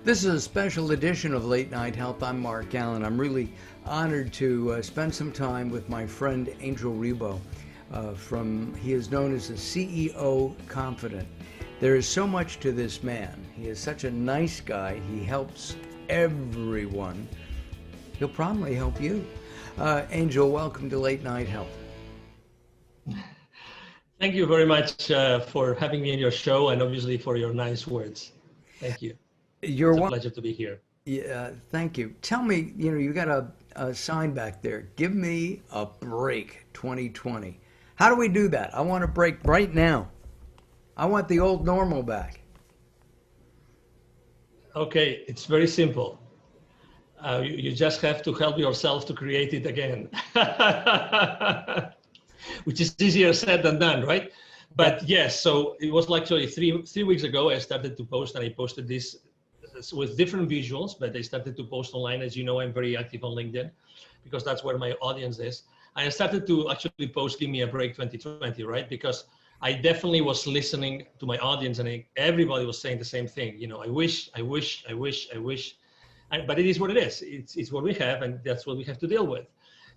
This is a special edition of Late Night Health. I'm Mark Allen. I'm really honored to spend some time with my friend Angel Ribo. He is known as the CEO Confidant. There is so much to this man. He is such a nice guy. He helps everyone. He'll probably help you. Angel, welcome to Late Night Health. Thank you very much for having me in your show and obviously for your nice words. Thank you. It's a pleasure to be here. Yeah, thank you. Tell me, you got a sign back there. Give me a break 2020. How do we do that? I want a break right now. I want the old normal back. Okay, it's very simple. You just have to help yourself to create it again, which is easier said than done, right? But yes, so it was actually three weeks ago I started to post, and I posted this with different visuals, but I started to post online. As you know, I'm very active on LinkedIn because that's where my audience is. I started to actually post "Give Me a Break 2020," right? Because I definitely was listening to my audience, and everybody was saying the same thing. I wish. But it is what it is. It's what we have, and that's what we have to deal with.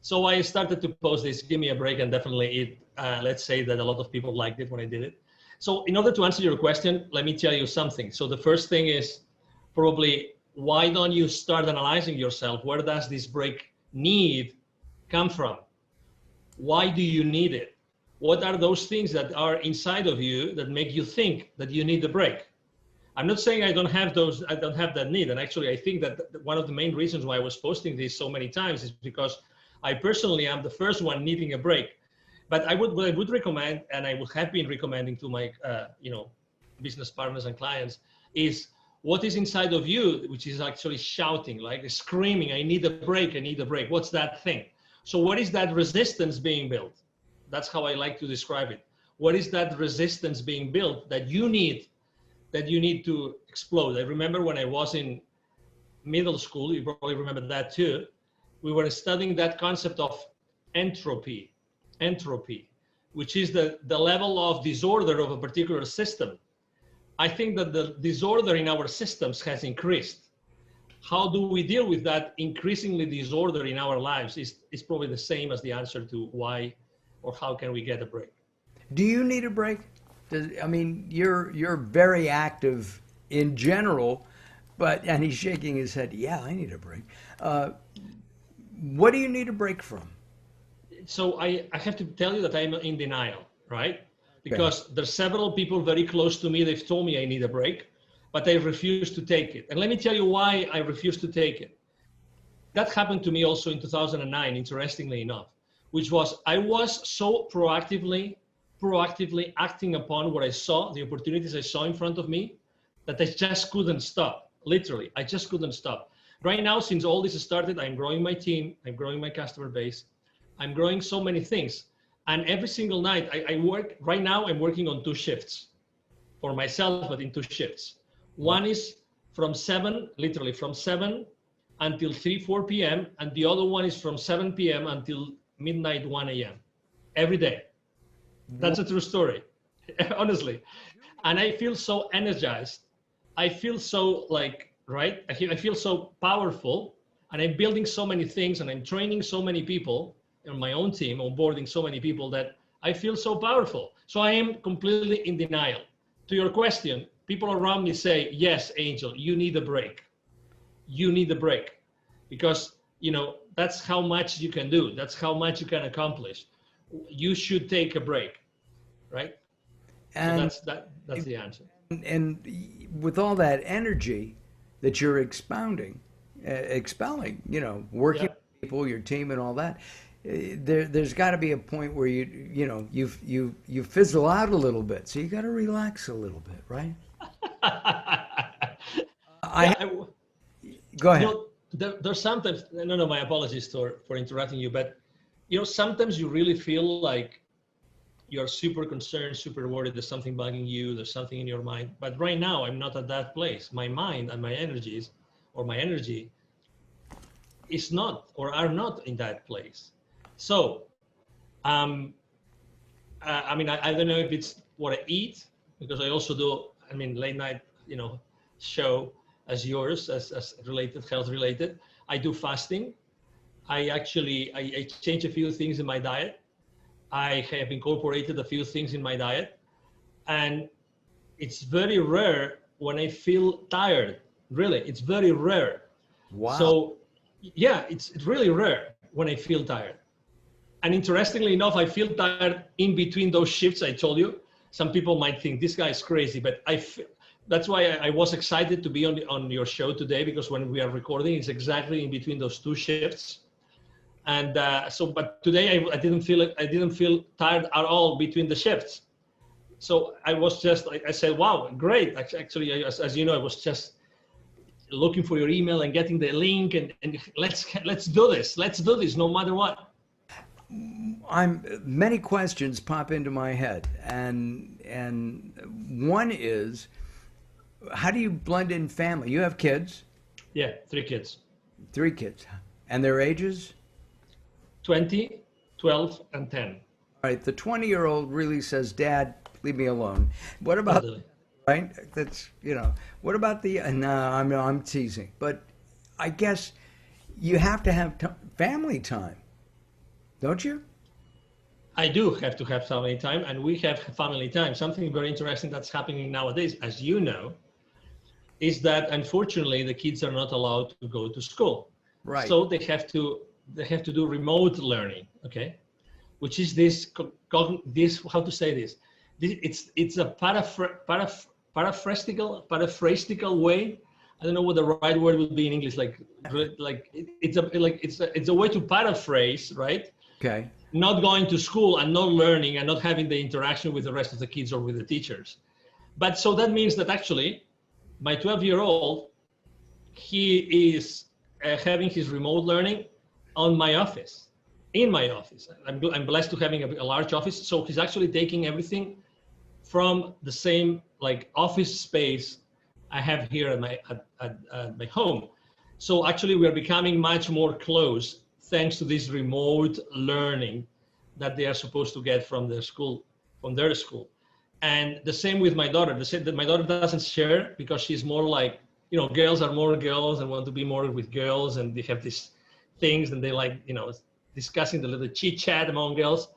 So I started to post this "Give Me a Break," and definitely let's say that a lot of people liked it when I did it. So in order to answer your question, let me tell you something. So the first thing is probably, why don't you start analyzing yourself? Where does this break need come from? Why do you need it? What are those things that are inside of you that make you think that you need the break? I'm not saying I don't have that need. And actually, I think that one of the main reasons why I was posting this so many times is because I personally am the first one needing a break. But what I would recommend, and I would have been recommending to my business partners and clients, is what is inside of you, which is actually shouting, like screaming, I need a break, I need a break. What's that thing? So what is that resistance being built? That's how I like to describe it. What is that resistance being built that you need to explode? I remember when I was in middle school, you probably remember that too, we were studying that concept of entropy, which is the level of disorder of a particular system. I think that the disorder in our systems has increased. How do we deal with that increasingly disorder in our lives is probably the same as the answer to why or how can we get a break. Do you need a break? You're very active in general, and he's shaking his head. Yeah, I need a break. What do you need a break from? So I have to tell you that I'm in denial, right? Because there's several people very close to me, they've told me I need a break, but I refuse to take it. And let me tell you why I refuse to take it. That happened to me also in 2009, interestingly enough, which was I was so proactively acting upon what I saw, the opportunities I saw in front of me, that I just couldn't stop. Literally, I just couldn't stop. Right now, since all this started, I'm growing my team, I'm growing my customer base, I'm growing so many things. And every single night I work, right now I'm working on 2 shifts for myself, but in 2 shifts. One is from 7 until 4 p.m. And the other one is from 7 p.m. until midnight, 1 a.m. every day. That's a true story, honestly. And I feel so energized. I feel so right? I feel so powerful, and I'm building so many things, and I'm training so many people on my own team, onboarding so many people that I feel so powerful. So I am completely in denial. To your question, people around me say, yes, Angel, you need a break. You need a break because, that's how much you can do. That's how much you can accomplish. You should take a break, right? And so that's the answer. And with all that energy that you're expelling, working with people, your team, and all that, there's got to be a point where you fizzle out a little bit. So you got to relax a little bit, right? Go ahead. There's sometimes, no, my apologies for interrupting you, but sometimes you really feel like you're super concerned, super worried, there's something bugging you, there's something in your mind. But right now, I'm not at that place. My mind and my energy is not or are not in that place. So, I don't know if it's what I eat, because I also do, late night, show as yours, as related, health related. I do fasting. I change a few things in my diet. I have incorporated a few things in my diet, and it's very rare when I feel tired. Really, it's very rare. Wow. So yeah, it's really rare when I feel tired. And interestingly enough, I feel tired in between those shifts I told you. Some people might think this guy is crazy, but that's why I was excited to be on your show today, because when we are recording, it's exactly in between those two shifts. And but today I didn't feel it. I didn't feel tired at all between the shifts. So I was just, I said, wow, great. Actually, as you know, I was just looking for your email and getting the link, and let's do this. Let's do this no matter what. Many questions pop into my head, and one is, how do you blend in family? You have kids, Yeah, 3 kids, 3 kids, and their ages? 20, 12, and 10. All right, the 20-year-old really says, "Dad, leave me alone." What about, Totally. right? That's, what about the, no, I'm teasing, but I guess you have to have family time, don't you? I do have to have family time, and we have family time. Something very interesting that's happening nowadays, as you know, is that unfortunately the kids are not allowed to go to school. Right. So they have to do remote learning, okay? Which is this how to say this? It's a paraphrasetical way. I don't know what the right word would be in English. It's a way to paraphrase, right? Okay. Not going to school and not learning and not having the interaction with the rest of the kids or with the teachers. But so that means that actually my 12-year-old, he is having his remote learning on my office, in my office. I'm blessed to having a large office. So he's actually taking everything from the same like office space I have here at my home. So actually we're becoming much more close thanks to this remote learning that they are supposed to get from their school. And the same with my daughter. The same that my daughter doesn't share because she's more like, girls are more girls and want to be more with girls, and they have these things and they like, discussing the little chit chat among girls.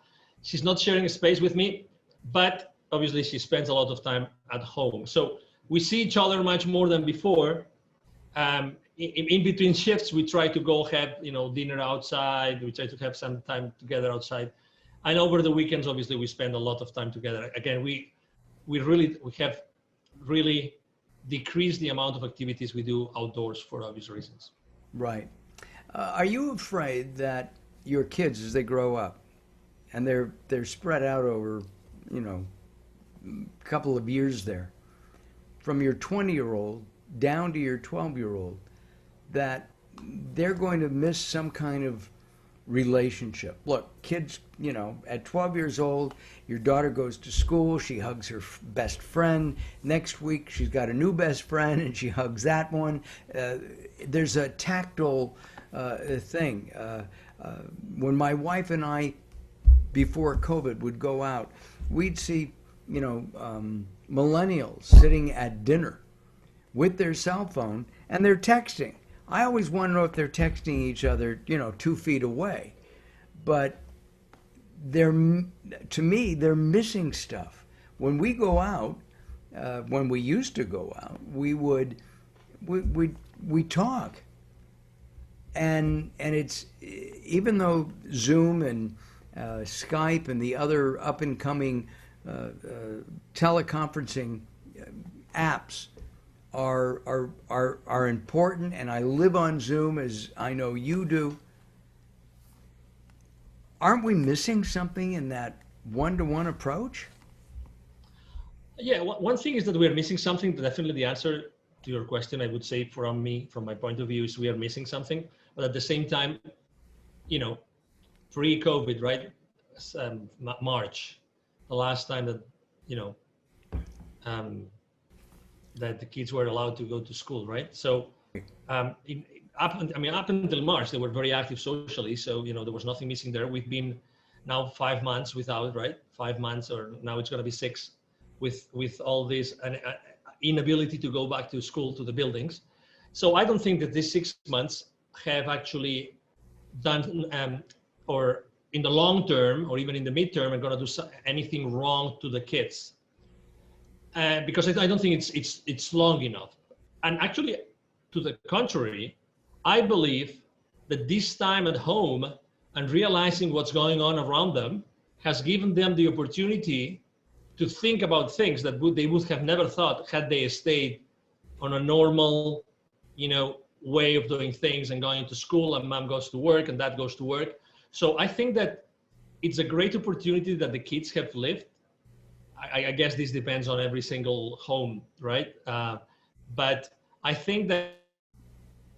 She's not sharing a space with me, but obviously she spends a lot of time at home. So we see each other much more than before. In between shifts, we try to go have, dinner outside. We try to have some time together outside. And over the weekends, obviously, we spend a lot of time together. Again, we have really decreased the amount of activities we do outdoors for obvious reasons. Right. Are you afraid that your kids, as they grow up, and they're spread out over, a couple of years there, from your 20-year-old down to your 12-year-old, that they're going to miss some kind of relationship? Look, kids, at 12 years old, your daughter goes to school, she hugs her best friend. Next week, she's got a new best friend, and she hugs that one. There's a tactile thing. When my wife and I, before COVID, would go out, we'd see, millennials sitting at dinner with their cell phone, and they're texting. I always want to know if they're texting each other, 2 feet away. But to me, they're missing stuff. When we go out, when we used to go out, we talk. And it's, even though Zoom and Skype and the other up and coming teleconferencing apps are important, and I live on Zoom, as I know you do. Aren't we missing something in that one-to-one approach? Yeah, one thing is that we're missing something. Definitely the answer to your question, I would say from my point of view, is we are missing something. But at the same time, pre-COVID, right? March, the last time that, that the kids were allowed to go to school, right? So up until March, they were very active socially. So, there was nothing missing there. We've been now 5 months without, right? 5 months, or now it's going to be 6 with all this inability to go back to school, to the buildings. So I don't think that these 6 months have actually done, or in the long term, or even in the midterm, are going to do anything wrong to the kids. Because I don't think it's long enough. And actually, to the contrary, I believe that this time at home and realizing what's going on around them has given them the opportunity to think about things that they would have never thought had they stayed on a normal, way of doing things and going to school, and mom goes to work and dad goes to work. So I think that it's a great opportunity that the kids have lived. I guess this depends on every single home, right? But I think that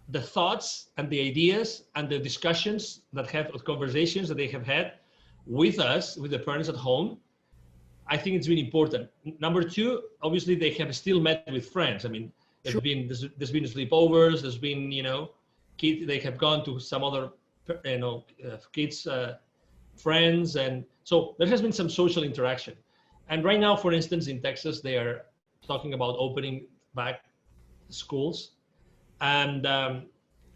the thoughts and the ideas and the discussions conversations that they have had with us, with the parents at home, I think it's really important. Number two, obviously they have still met with friends. I mean, there's been sleepovers, there's been, kids, they have gone to some other, kids, friends. And so there has been some social interaction. And right now, for instance, in Texas, they are talking about opening back schools. And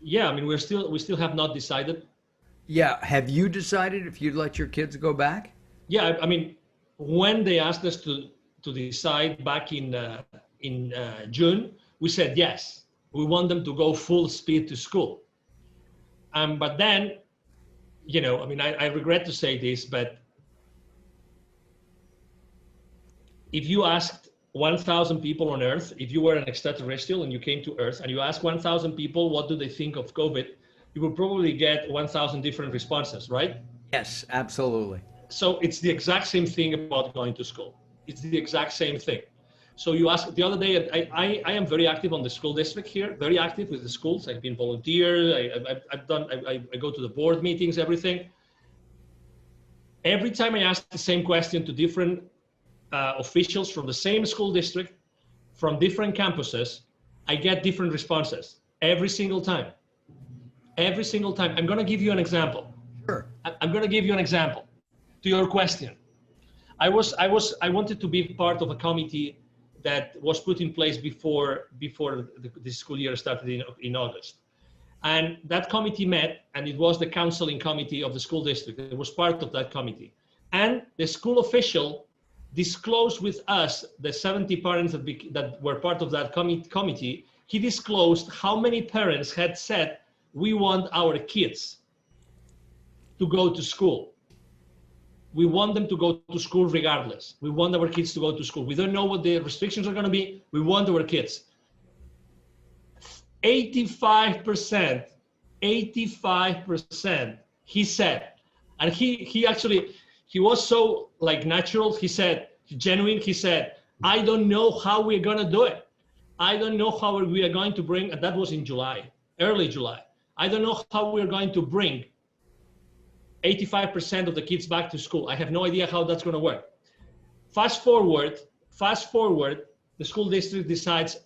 yeah, I mean, we still have not decided. Yeah. Have you decided if you'd let your kids go back? Yeah, I mean, when they asked us to decide back in June, we said yes. We want them to go full speed to school. But then, I mean, I regret to say this, but if you asked 1,000 people on Earth, if you were an extraterrestrial and you came to Earth and you asked 1,000 people what do they think of COVID, you would probably get 1,000 different responses, right? Yes, absolutely. So it's the exact same thing about going to school. It's the exact same thing. So you asked the other day, I am very active on the school district here, very active with the schools. I've been volunteer. I go to the board meetings, everything. Every time I ask the same question to different officials from the same school district, from different campuses, I get different responses every single time. Every single time. I'm going to give you an example. Sure. I'm going to give you an example to your question. I wanted to be part of a committee that was put in place before the school year started in August. And that committee met, and it was the counseling committee of the school district. It was part of that committee. And the school official disclosed with us, the 70 parents that were part of that committee, he disclosed how many parents had said, we want our kids to go to school. We want them to go to school regardless. We want our kids to go to school. We don't know what the restrictions are going to be. We want our kids. 85%, he said, and he was so natural. He said, genuine. He said, I don't know how we're going to do it. I don't know how we are going to bring, and that was in July, early July. I don't know how we're going to bring 85% of the kids back to school. I have no idea how that's going to work. Fast forward, the school district decides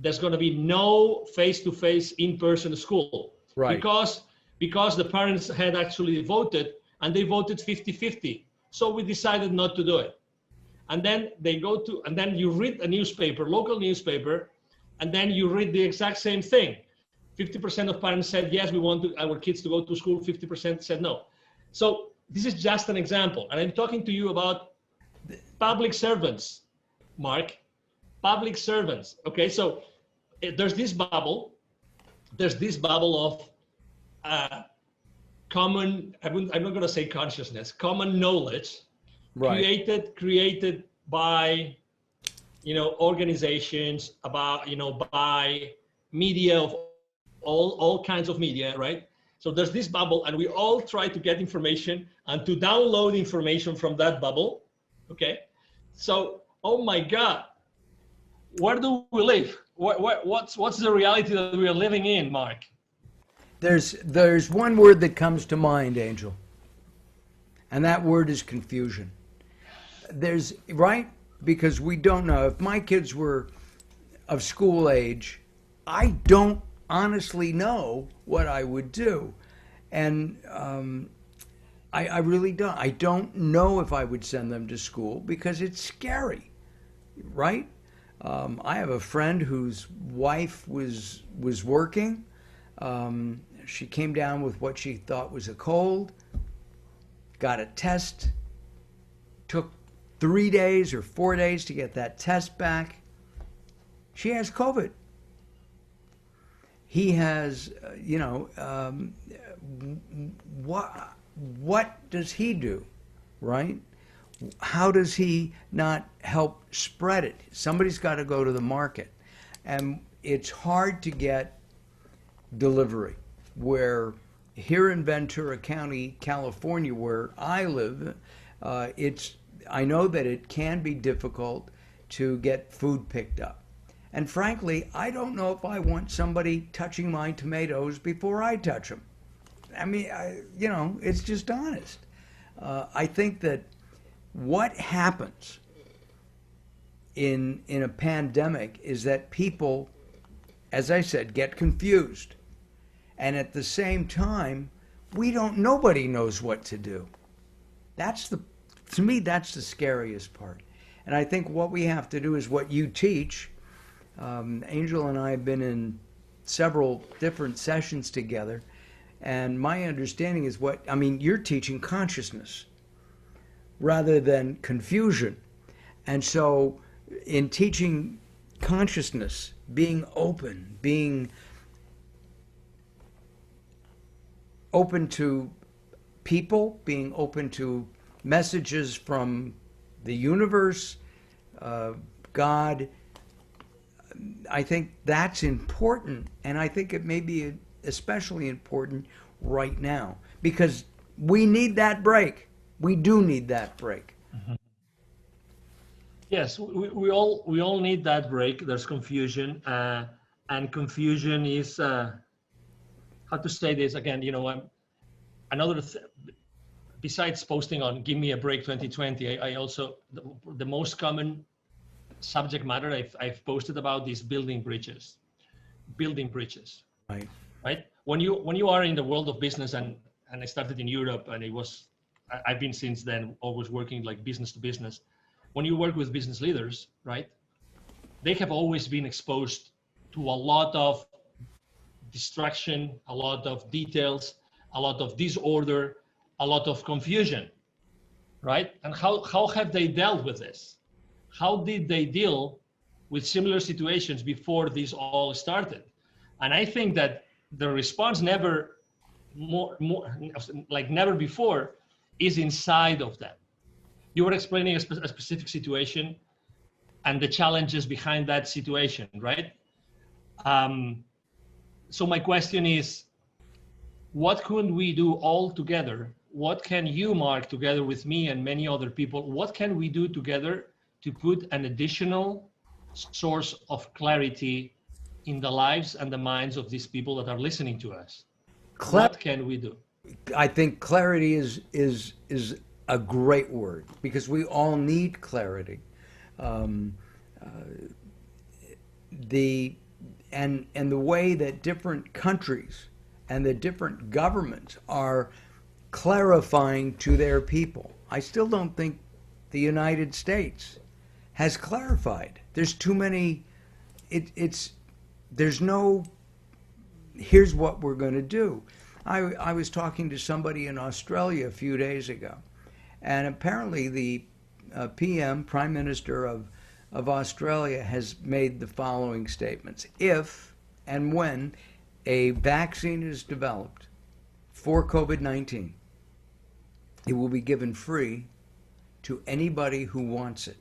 there's going to be no face-to-face in-person school. Right. Because the parents had actually voted, and they voted 50-50. So we decided not to do it. And then and then you read a newspaper, local newspaper, and then you read the exact same thing. 50% of parents said, yes, we want our kids to go to school. 50% said no. So this is just an example. And I'm talking to you about public servants, Mark, public servants. Okay, so there's this bubble of common, I'm not going to say consciousness, common knowledge, right, created by, organizations, by media of all kinds of media, right? So there's this bubble, and we all try to get information and to download information from that bubble, okay? So, oh my God, where do we live? What's the reality that we are living in, Mark? There's one word that comes to mind, Angel, and that word is confusion. Right? Because we don't know. If my kids were of school age, I don't honestly know what I would do. And I really don't. I don't know if I would send them to school because it's scary, right? I have a friend whose wife was working. She came down with what she thought was a cold, got a test, took 3 days or 4 days to get that test back. She has COVID. He has, what does he do, right? How does he not help spread it? Somebody's got to go to the market. And it's hard to get delivery. Where here in Ventura County, California, where I live, I know that it can be difficult to get food picked up. And frankly, I don't know if I want somebody touching my tomatoes before I touch them. I mean, it's just honest. I think that what happens in a pandemic is that people, as I said, get confused. And at the same time, nobody knows what to do. To me, that's the scariest part. And I think what we have to do is what you teach. Angel and I have been in several different sessions together. And my understanding is you're teaching consciousness rather than confusion. And so in teaching consciousness, being open to people, being open to messages from the universe, God, I think that's important. And I think it may be especially important right now because we need that break. We do need that break. Mm-hmm. Yes, we all need that break. There's confusion, and confusion is how to say this again. Besides posting on "Give Me a Break 2020," I also the most common subject matter I've posted about is building bridges. Right. When you are in the world of business, and I started in Europe, and I've been since then always working like business to business. When you work with business leaders, right, they have always been exposed to a lot of distraction, a lot of details, a lot of disorder, a lot of confusion, right? And how have they dealt with this? How did they deal with similar situations before this all started? And I think that the response never before is inside of them. You were explaining a specific situation and the challenges behind that situation, right? So my question is, what could we do all together? What can you, Mark, together with me and many other people, what can we do together to put an additional source of clarity in the lives and the minds of these people that are listening to us? What can we do? I think clarity is a great word because we all need clarity. The way that different countries and the different governments are clarifying to their people. I still don't think the United States has clarified. There's too many. There's no. Here's what we're going to do. I was talking to somebody in Australia a few days ago, and apparently the PM, Prime Minister of Australia, has made the following statements. If and when a vaccine is developed for COVID-19, it will be given free to anybody who wants it.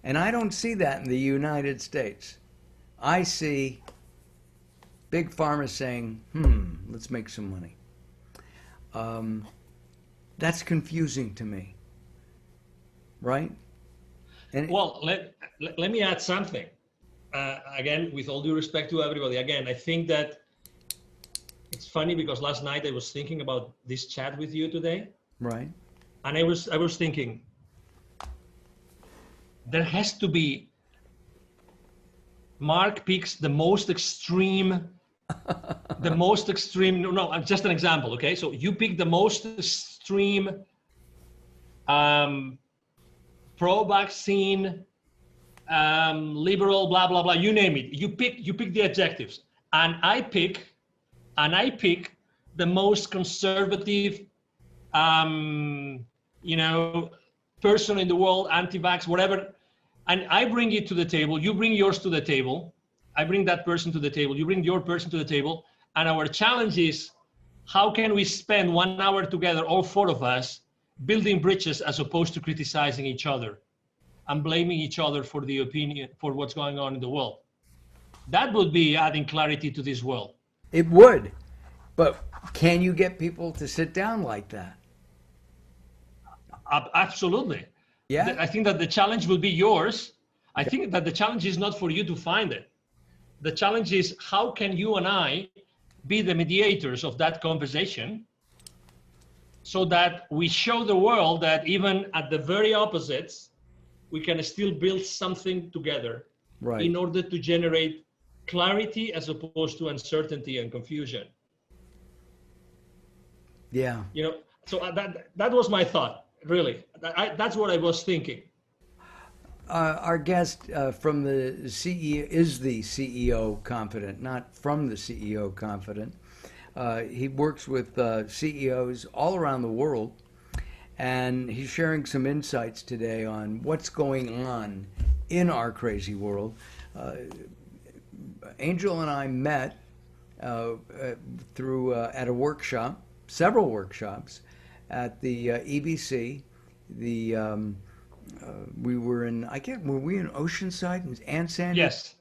And I don't see that in the United States. I see Big Pharma saying, let's make some money. That's confusing to me, right? And well, let me add something. Again, with all due respect to everybody, again, I think that it's funny because last night I was thinking about this chat with you today. Right. And I was thinking, there has to be, Mark picks the most extreme, no, just an example, okay? So you pick the most extreme pro-vaccine liberal, blah, blah, blah, you name it. You pick the adjectives. And I pick the most conservative, person in the world, anti-vax, whatever. And I bring it to the table. You bring yours to the table. I bring that person to the table. You bring your person to the table. And our challenge is, how can we spend 1 hour together, all four of us, building bridges as opposed to criticizing each other and blaming each other for the opinion, for what's going on in the world? That would be adding clarity to this world. It would. But can you get people to sit down like that? Absolutely. Yeah. I think that the challenge will be yours. I think that the challenge is not for you to find it. The challenge is, how can you and I be the mediators of that conversation so that we show the world that even at the very opposites, we can still build something together, right, in order to generate clarity as opposed to uncertainty and confusion. Yeah. So that was my thought, really. That's what I was thinking. Our guest from the CEO is the CEO Confidant, not from the CEO Confidant. He works with CEOs all around the world, and he's sharing some insights today on what's going on in our crazy world. Angel and I met through at a workshop, several workshops at the EBC. We were in, were we in Oceanside and Sandy? Yes.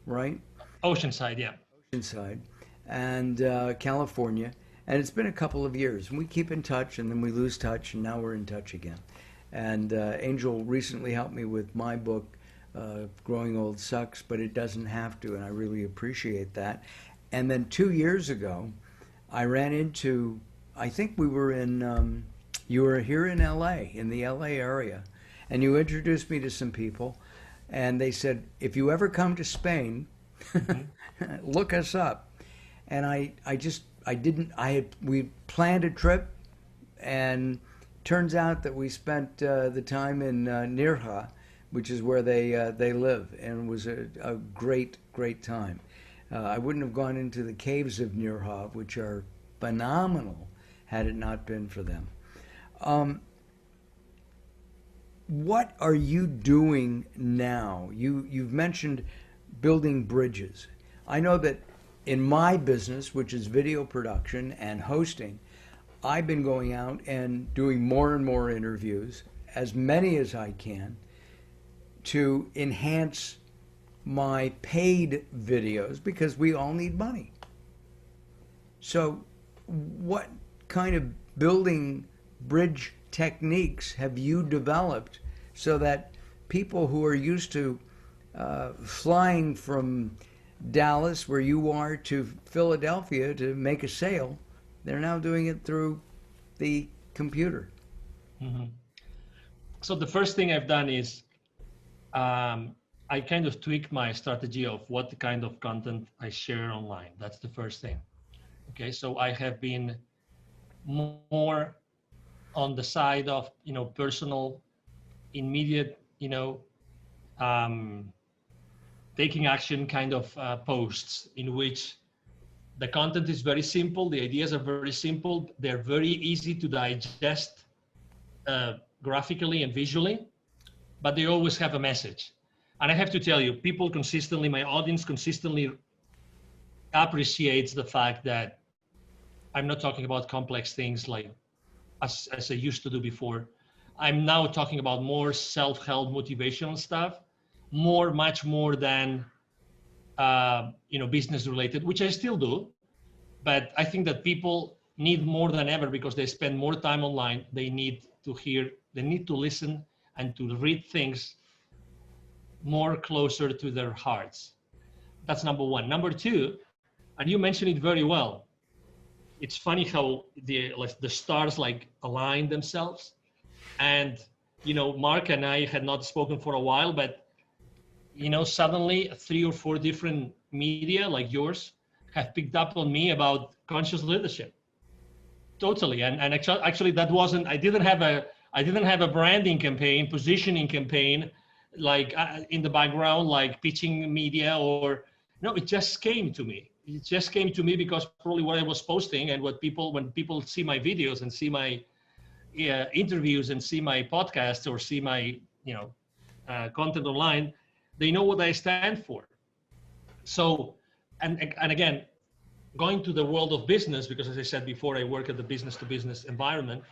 Right? Oceanside, yeah. Oceanside and California. And it's been a couple of years. And we keep in touch, and then we lose touch, and now we're in touch again. And Angel recently helped me with my book, Growing Old Sucks, but it doesn't have to, and I really appreciate that. And then 2 years ago, I ran into, I think we were in, you were here in LA, in the LA area, and you introduced me to some people, and they said, if you ever come to Spain, look us up. And we planned a trip, and turns out that we spent the time in Nirja, which is where they live, and it was a great time. I wouldn't have gone into the caves of Nirja, which are phenomenal, had it not been for them. What are you doing now? You've mentioned building bridges. I know that in my business, which is video production and hosting, I've been going out and doing more and more interviews, as many as I can, to enhance my paid videos, because we all need money. So what kind of building bridge techniques have you developed so that people who are used to flying from Dallas, where you are, to Philadelphia to make a sale, they're now doing it through the computer? Mm-hmm. So the first thing I've done is I kind of tweak my strategy of what kind of content I share online. That's the first thing. Okay, so I have been more on the side of, personal, immediate, taking action kind of posts, in which the content is very simple, the ideas are very simple, they're very easy to digest graphically and visually, but they always have a message. And I have to tell you, people consistently, my audience consistently appreciates the fact that I'm not talking about complex things like as I used to do before. I'm now talking about more self-help motivational stuff, much more than business related, which I still do. But I think that people need more than ever, because they spend more time online. They need to hear, they need to listen and to read things more closer to their hearts. That's number one. Number two, and you mentioned it very well, it's funny how the stars align themselves. And, Mark and I had not spoken for a while, but, suddenly 3 or 4 different media like yours have picked up on me about conscious leadership. Totally. And actually that wasn't, I didn't have a branding campaign, positioning campaign like in the background, like pitching media, or no, it just came to me. It just came to me because probably what I was posting and when people see my videos and see my interviews and see my podcasts or see my content online, they know what I stand for. So, and again, going to the world of business, because as I said before, I work at the business to business environment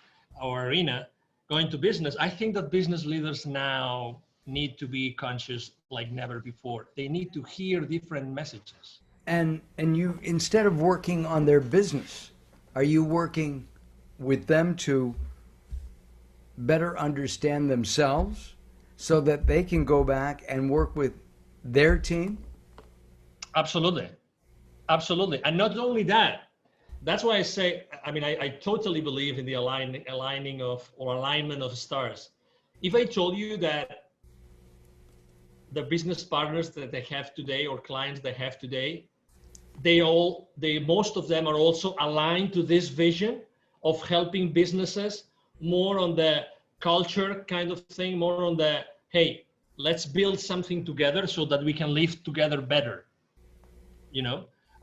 or arena. Going to business, I think that business leaders now need to be conscious like never before. They need to hear different messages. And you, instead of working on their business, are you working with them to better understand themselves so that they can go back and work with their team? Absolutely. Absolutely. And not only that, that's why I say, I mean, I totally believe in the alignment of stars. If I told you that the business partners that they have today or clients they have today, most of them are also aligned to this vision of helping businesses more on the culture kind of thing, more on the, hey, let's build something together so that we can live together better,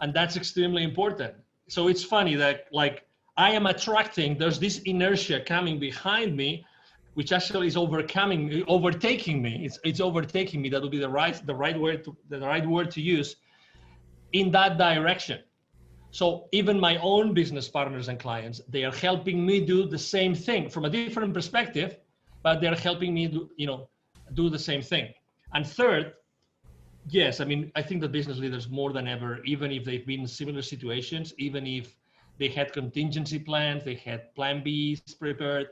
and that's extremely important. So it's funny that like I am attracting, there's this inertia coming behind me, which actually is overtaking me. It's overtaking me. That would be the right word to use, in that direction. So even my own business partners and clients, they are helping me do the same thing from a different perspective, but they're helping me do the same thing. And third, yes, I mean, I think that business leaders more than ever, even if they've been in similar situations, even if they had contingency plans, they had plan Bs prepared,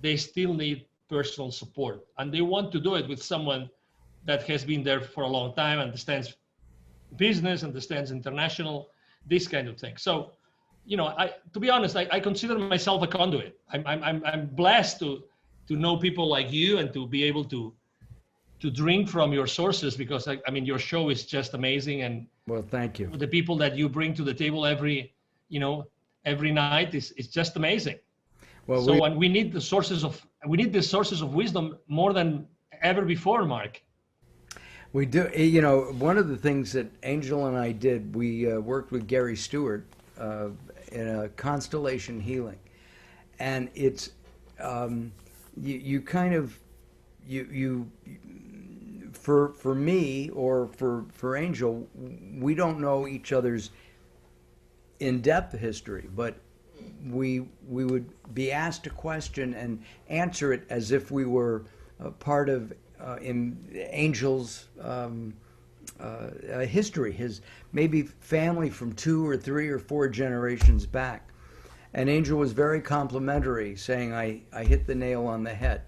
they still need personal support. And they want to do it with someone that has been there for a long time, understands business, understands international, this kind of thing. So, to be honest, I consider myself a conduit. I'm blessed to know people like you and to be able to drink from your sources, because I mean your show is just amazing, and well, thank you. The people that you bring to the table every night is just amazing. Well, so and we need the sources of wisdom more than ever before, Mark. We do. One of the things that Angel and I did, we worked with Gary Stewart in a constellation healing, and it's you kind of for me or for Angel, we don't know each other's in-depth history, but we would be asked a question and answer it as if we were part of in Angel's history, his maybe family from 2 or 3 or 4 generations back. And Angel was very complimentary, saying I hit the nail on the head.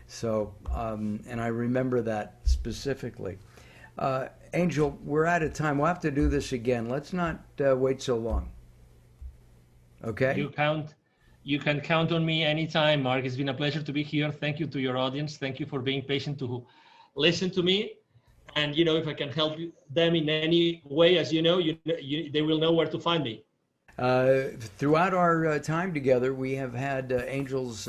So, and I remember that specifically. Angel, we're out of time. We'll have to do this again. Let's not wait so long. Okay? You can count on me anytime, Mark. It's been a pleasure to be here. Thank you to your audience. Thank you for being patient to listen to me. And, if I can help them in any way, as they will know where to find me. Throughout our time together, we have had Angel's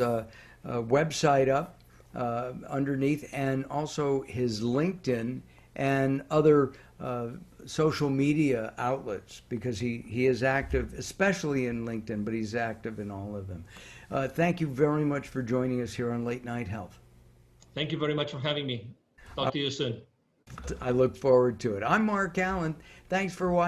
website up underneath, and also his LinkedIn and other social media outlets, because he is active, especially in LinkedIn, but he's active in all of them. Thank you very much for joining us here on Late Night Health. Thank you very much for having me. Talk to you soon. I look forward to it. I'm Mark Allen. Thanks for watching.